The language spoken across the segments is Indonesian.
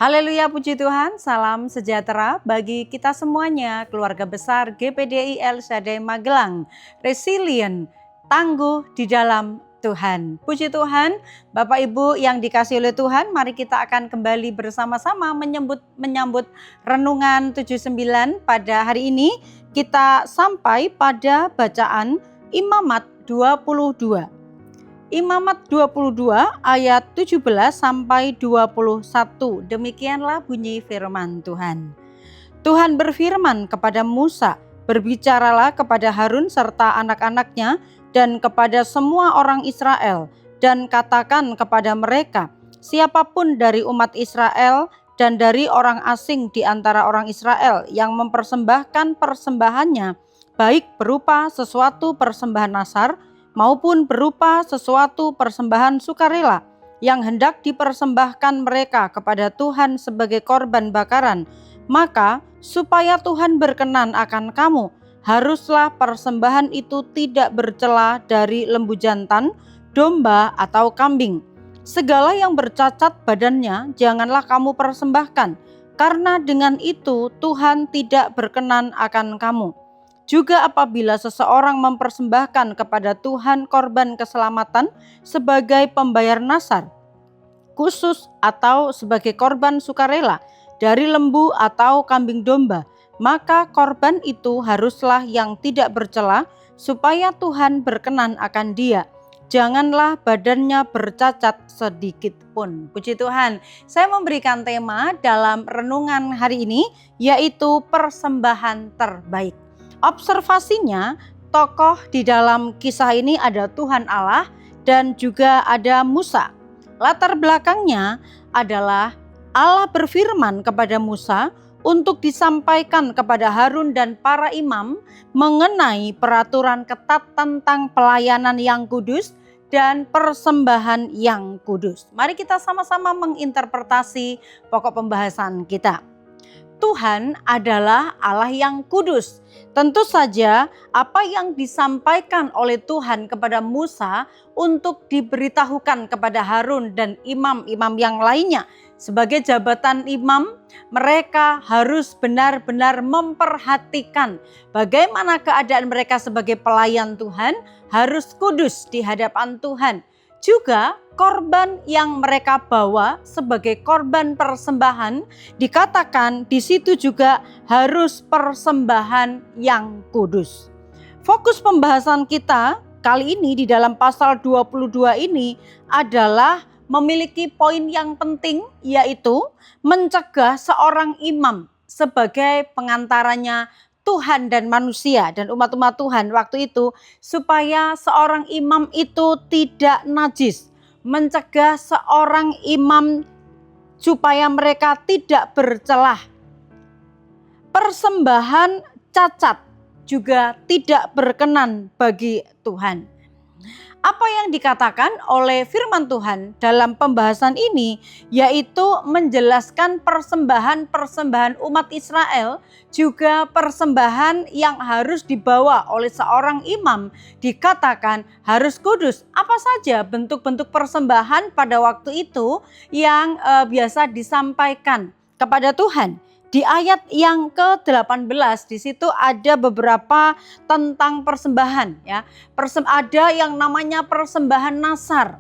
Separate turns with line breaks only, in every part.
Haleluya, puji Tuhan, salam sejahtera bagi kita semuanya, keluarga besar GPDI El Shaddai Magelang, resilient, tangguh di dalam Tuhan. Puji Tuhan, Bapak Ibu yang dikasihi oleh Tuhan, mari kita akan kembali bersama-sama menyambut renungan 79 pada hari ini. Kita sampai pada bacaan Imamat 22. Imamat 22 ayat 17 sampai 21. Demikianlah bunyi firman Tuhan. Tuhan berfirman kepada Musa, "Berbicaralah kepada Harun serta anak-anaknya dan kepada semua orang Israel, dan katakan kepada mereka, siapapun dari umat Israel dan dari orang asing di antara orang Israel yang mempersembahkan persembahannya, baik berupa sesuatu persembahan nasar maupun berupa sesuatu persembahan sukarela yang hendak dipersembahkan mereka kepada Tuhan sebagai korban bakaran, maka supaya Tuhan berkenan akan kamu, haruslah persembahan itu tidak bercela dari lembu jantan, domba atau kambing. Segala yang bercacat badannya janganlah kamu persembahkan, karena dengan itu Tuhan tidak berkenan akan kamu. Juga apabila seseorang mempersembahkan kepada Tuhan korban keselamatan sebagai pembayar nasar, khusus atau sebagai korban sukarela dari lembu atau kambing domba, maka korban itu haruslah yang tidak bercela, supaya Tuhan berkenan akan dia. Janganlah badannya bercacat sedikit pun. Puji Tuhan, saya memberikan tema dalam renungan hari ini, yaitu persembahan terbaik. Observasinya, tokoh di dalam kisah ini ada Tuhan Allah dan juga ada Musa. Latar belakangnya adalah Allah berfirman kepada Musa untuk disampaikan kepada Harun dan para imam mengenai peraturan ketat tentang pelayanan yang kudus dan persembahan yang kudus. Mari kita sama-sama menginterpretasi pokok pembahasan kita. Tuhan adalah Allah yang kudus. Tentu saja apa yang disampaikan oleh Tuhan kepada Musa untuk diberitahukan kepada Harun dan imam-imam yang lainnya. Sebagai jabatan imam, mereka harus benar-benar memperhatikan bagaimana keadaan mereka sebagai pelayan Tuhan, harus kudus di hadapan Tuhan. Juga korban yang mereka bawa sebagai korban persembahan dikatakan di situ juga harus persembahan yang kudus. Fokus pembahasan kita kali ini di dalam pasal 22 ini adalah memiliki poin yang penting, yaitu mencegah seorang imam sebagai pengantaranya Tuhan dan manusia dan umat-umat Tuhan waktu itu, supaya seorang imam itu tidak najis, mencegah seorang imam supaya mereka tidak bercelah. Persembahan cacat juga tidak berkenan bagi Tuhan. Apa yang dikatakan oleh firman Tuhan dalam pembahasan ini, yaitu menjelaskan persembahan-persembahan umat Israel, juga persembahan yang harus dibawa oleh seorang imam dikatakan harus kudus. Apa saja bentuk-bentuk persembahan pada waktu itu yang biasa disampaikan kepada Tuhan? Di ayat yang ke-18 di situ ada beberapa tentang persembahan, ya. Ada yang namanya persembahan nasar.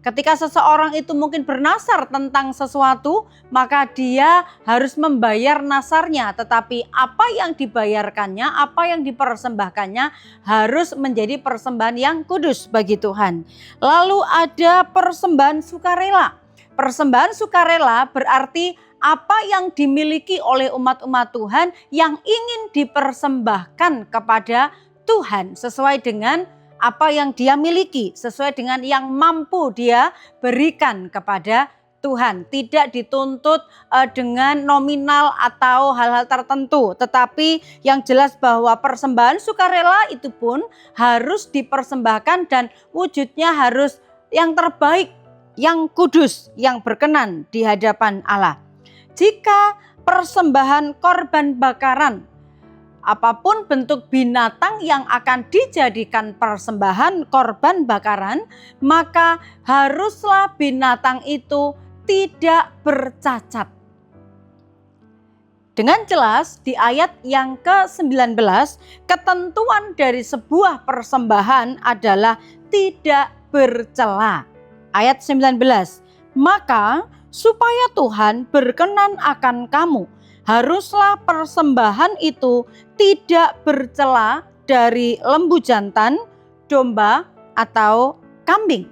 Ketika seseorang itu mungkin bernasar tentang sesuatu, maka dia harus membayar nasarnya, tetapi apa yang dibayarkannya, apa yang dipersembahkannya harus menjadi persembahan yang kudus bagi Tuhan. Lalu ada persembahan sukarela. Persembahan sukarela berarti apa yang dimiliki oleh umat-umat Tuhan yang ingin dipersembahkan kepada Tuhan sesuai dengan apa yang dia miliki, sesuai dengan yang mampu dia berikan kepada Tuhan. Tidak dituntut dengan nominal atau hal-hal tertentu, tetapi yang jelas bahwa persembahan sukarela itu pun harus dipersembahkan dan wujudnya harus yang terbaik, yang kudus, yang berkenan di hadapan Allah. Jika persembahan korban bakaran, apapun bentuk binatang yang akan dijadikan persembahan korban bakaran, maka haruslah binatang itu tidak bercacat. Dengan jelas di ayat yang ke-19, ketentuan dari sebuah persembahan adalah tidak bercela. Ayat 19, maka supaya Tuhan berkenan akan kamu, haruslah persembahan itu tidak bercela dari lembu jantan, domba, atau kambing.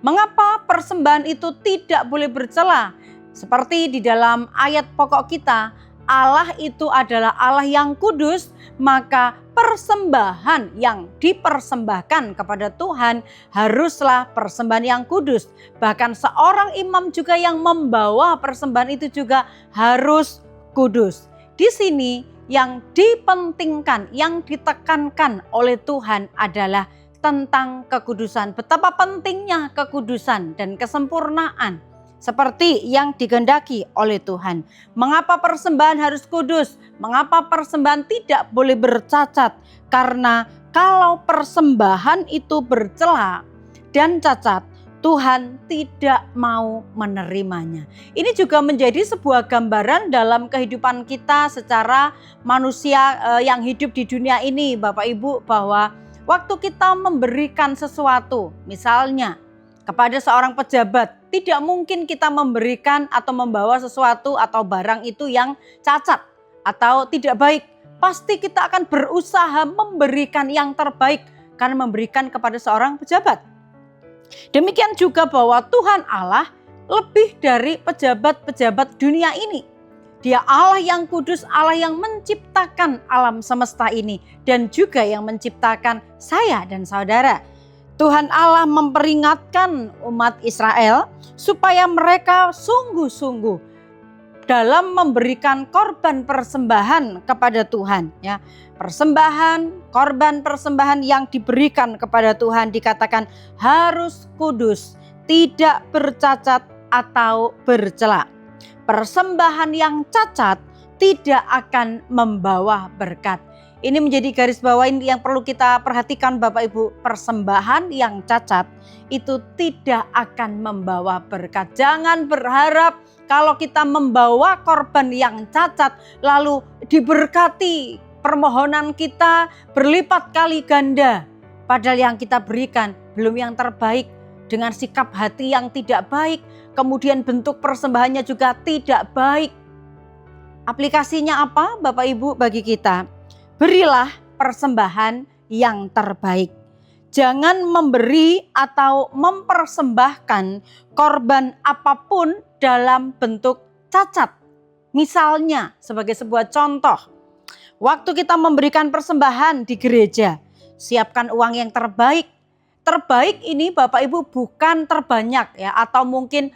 Mengapa persembahan itu tidak boleh bercela? Seperti di dalam ayat pokok kita, Allah itu adalah Allah yang kudus, maka persembahan yang dipersembahkan kepada Tuhan haruslah persembahan yang kudus. Bahkan seorang imam juga yang membawa persembahan itu juga harus kudus. Di sini yang dipentingkan, yang ditekankan oleh Tuhan adalah tentang kekudusan. Betapa pentingnya kekudusan dan kesempurnaan seperti yang digendaki oleh Tuhan. Mengapa persembahan harus kudus? Mengapa persembahan tidak boleh bercacat? Karena kalau persembahan itu bercela dan cacat, Tuhan tidak mau menerimanya. Ini juga menjadi sebuah gambaran dalam kehidupan kita secara manusia yang hidup di dunia ini, Bapak Ibu, bahwa waktu kita memberikan sesuatu, misalnya kepada seorang pejabat, tidak mungkin kita memberikan atau membawa sesuatu atau barang itu yang cacat atau tidak baik. Pasti kita akan berusaha memberikan yang terbaik karena memberikan kepada seorang pejabat. Demikian juga bahwa Tuhan Allah lebih dari pejabat-pejabat dunia ini. Dia Allah yang kudus, Allah yang menciptakan alam semesta ini dan juga yang menciptakan saya dan saudara. Tuhan Allah memperingatkan umat Israel supaya mereka sungguh-sungguh dalam memberikan korban persembahan kepada Tuhan. Ya, korban persembahan yang diberikan kepada Tuhan dikatakan harus kudus, tidak bercacat atau bercela. Persembahan yang cacat tidak akan membawa berkat. Ini menjadi garis bawahi yang perlu kita perhatikan Bapak Ibu. Persembahan yang cacat itu tidak akan membawa berkat. Jangan berharap kalau kita membawa korban yang cacat lalu diberkati permohonan kita berlipat kali ganda. Padahal yang kita berikan belum yang terbaik, dengan sikap hati yang tidak baik. Kemudian bentuk persembahannya juga tidak baik. Aplikasinya apa Bapak Ibu bagi kita? Berilah persembahan yang terbaik. Jangan memberi atau mempersembahkan korban apapun dalam bentuk cacat. Misalnya sebagai sebuah contoh, waktu kita memberikan persembahan di gereja, siapkan uang yang terbaik. Terbaik ini Bapak Ibu bukan terbanyak ya, atau mungkin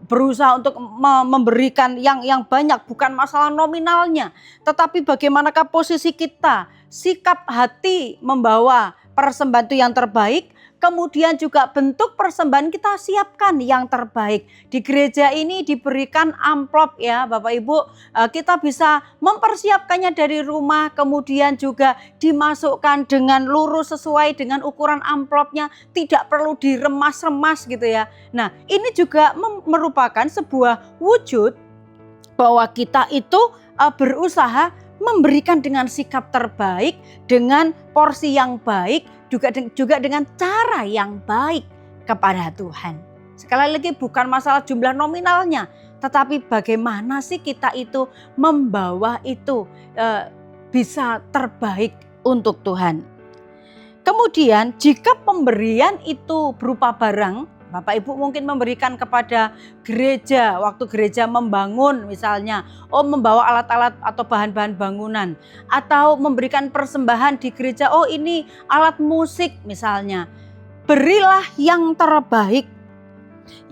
berusaha untuk memberikan yang banyak, bukan masalah nominalnya, tetapi bagaimanakah posisi kita, sikap hati membawa persembahan itu yang terbaik, kemudian juga bentuk persembahan kita siapkan yang terbaik. Di gereja ini diberikan amplop ya Bapak Ibu, kita bisa mempersiapkannya dari rumah, kemudian juga dimasukkan dengan lurus sesuai dengan ukuran amplopnya, tidak perlu diremas-remas gitu ya. Nah, ini juga merupakan sebuah wujud bahwa kita itu berusaha memberikan dengan sikap terbaik, dengan porsi yang baik, juga dengan cara yang baik kepada Tuhan. Sekali lagi bukan masalah jumlah nominalnya, tetapi bagaimana sih kita itu membawa itu bisa terbaik untuk Tuhan. Kemudian jika pemberian itu berupa barang, Bapak Ibu mungkin memberikan kepada gereja, waktu gereja membangun misalnya, membawa alat-alat atau bahan-bahan bangunan, atau memberikan persembahan di gereja, ini alat musik misalnya. Berilah yang terbaik.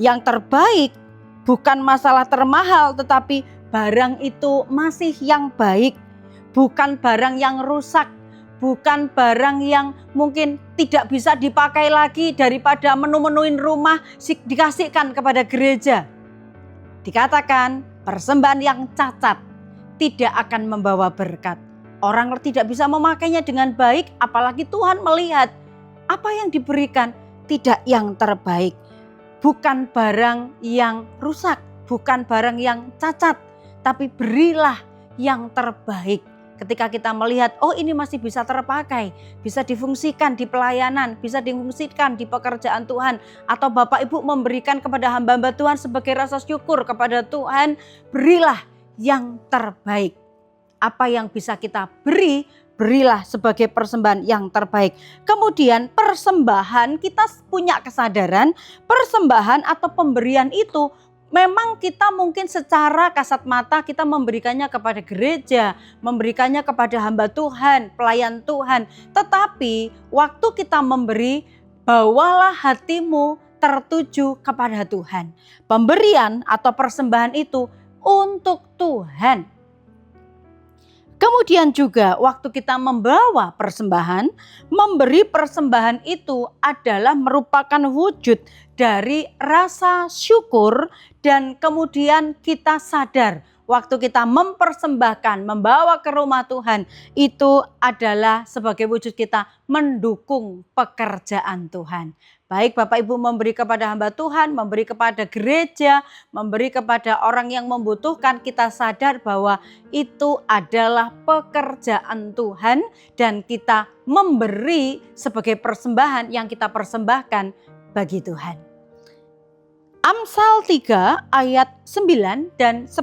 Yang terbaik bukan masalah termahal, tetapi barang itu masih yang baik, bukan barang yang rusak. Bukan barang yang mungkin tidak bisa dipakai lagi, daripada menu-menuin rumah dikasihkan kepada gereja. Dikatakan persembahan yang cacat tidak akan membawa berkat. Orang tidak bisa memakainya dengan baik, apalagi Tuhan melihat apa yang diberikan tidak yang terbaik. Bukan barang yang rusak, bukan barang yang cacat, tapi berilah yang terbaik. Ketika kita melihat, oh ini masih bisa terpakai, bisa difungsikan di pelayanan, bisa difungsikan di pekerjaan Tuhan. Atau Bapak Ibu memberikan kepada hamba-hamba Tuhan sebagai rasa syukur kepada Tuhan, berilah yang terbaik. Apa yang bisa kita beri, berilah sebagai persembahan yang terbaik. Kemudian persembahan, kita punya kesadaran persembahan atau pemberian itu memang kita mungkin secara kasat mata kita memberikannya kepada gereja, memberikannya kepada hamba Tuhan, pelayan Tuhan. Tetapi waktu kita memberi, bawalah hatimu tertuju kepada Tuhan. Pemberian atau persembahan itu untuk Tuhan. Kemudian juga waktu kita membawa persembahan, memberi persembahan itu adalah merupakan wujud dari rasa syukur, dan kemudian kita sadar waktu kita mempersembahkan, membawa ke rumah Tuhan, itu adalah sebagai wujud kita mendukung pekerjaan Tuhan. Baik Bapak Ibu memberi kepada hamba Tuhan, memberi kepada gereja, memberi kepada orang yang membutuhkan, kita sadar bahwa itu adalah pekerjaan Tuhan dan kita memberi sebagai persembahan yang kita persembahkan bagi Tuhan. Amsal 3 ayat 9 dan 10.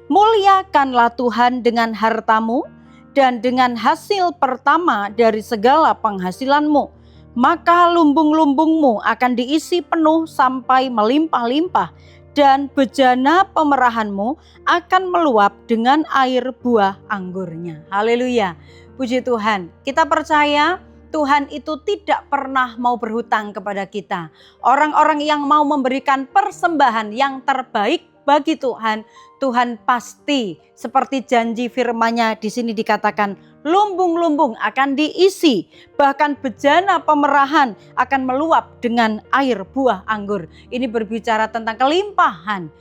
Muliakanlah Tuhan dengan hartamu dan dengan hasil pertama dari segala penghasilanmu, maka lumbung-lumbungmu akan diisi penuh sampai melimpah-limpah, dan bejana pemerahanmu akan meluap dengan air buah anggurnya. Haleluya, puji Tuhan. Kita percaya Tuhan itu tidak pernah mau berhutang kepada kita. Orang-orang yang mau memberikan persembahan yang terbaik bagi Tuhan, Tuhan pasti seperti janji firman-Nya di sini dikatakan, lumbung-lumbung akan diisi, bahkan bejana pemerahan akan meluap dengan air buah anggur. Ini berbicara tentang kelimpahan,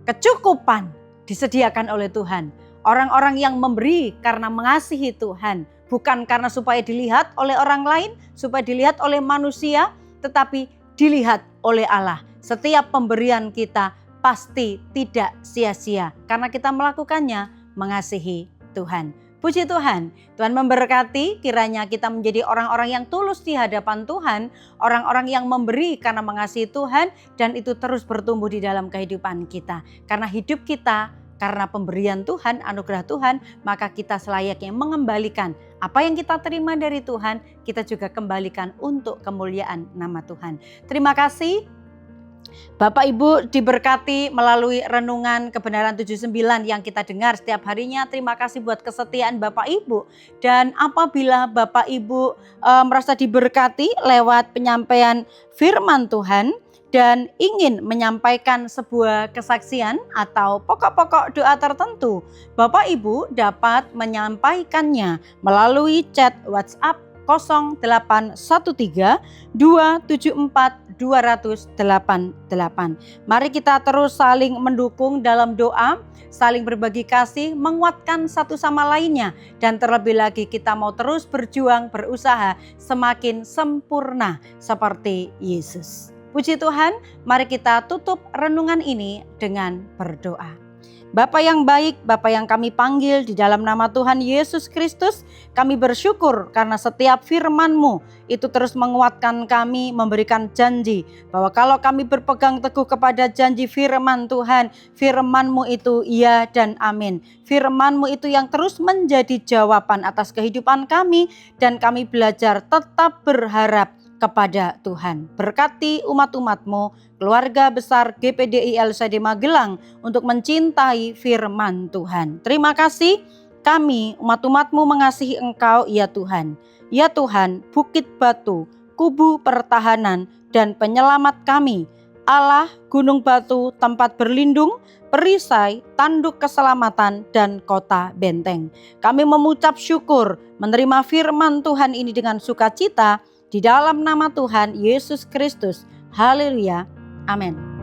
kecukupan disediakan oleh Tuhan. Orang-orang yang memberi karena mengasihi Tuhan, bukan karena supaya dilihat oleh orang lain, supaya dilihat oleh manusia, tetapi dilihat oleh Allah. Setiap pemberian kita pasti tidak sia-sia karena kita melakukannya mengasihi Tuhan. Puji Tuhan, Tuhan memberkati, kiranya kita menjadi orang-orang yang tulus di hadapan Tuhan, orang-orang yang memberi karena mengasihi Tuhan, dan itu terus bertumbuh di dalam kehidupan kita. Karena hidup kita, karena pemberian Tuhan, anugerah Tuhan, maka kita selayaknya mengembalikan apa yang kita terima dari Tuhan, kita juga kembalikan untuk kemuliaan nama Tuhan. Terima kasih Bapak Ibu diberkati melalui renungan kebenaran 79 yang kita dengar setiap harinya. Terima kasih buat kesetiaan Bapak Ibu. Dan apabila Bapak Ibu merasa diberkati lewat penyampaian firman Tuhan dan ingin menyampaikan sebuah kesaksian atau pokok-pokok doa tertentu, Bapak Ibu dapat menyampaikannya melalui chat WhatsApp 0813 274 288. Mari kita terus saling mendukung dalam doa, saling berbagi kasih, menguatkan satu sama lainnya, dan terlebih lagi kita mau terus berjuang, berusaha semakin sempurna seperti Yesus. Puji Tuhan, mari kita tutup renungan ini dengan berdoa. Bapa yang baik, Bapa yang kami panggil di dalam nama Tuhan Yesus Kristus, kami bersyukur karena setiap firman-Mu itu terus menguatkan kami, memberikan janji bahwa kalau kami berpegang teguh kepada janji firman Tuhan, firman-Mu itu iya dan amin. Firman-Mu itu yang terus menjadi jawaban atas kehidupan kami, dan kami belajar tetap berharap kepada Tuhan. Berkati umat-umat-Mu, keluarga besar GPDI LSD Magelang untuk mencintai firman Tuhan. Terima kasih, kami umat-umat-Mu mengasihi Engkau ya Tuhan. Ya Tuhan, bukit batu, kubu pertahanan dan penyelamat kami. Allah, gunung batu, tempat berlindung, perisai, tanduk keselamatan, dan kota benteng. Kami mengucap syukur menerima firman Tuhan ini dengan sukacita, di dalam nama Tuhan Yesus Kristus. Haleluya. Amin.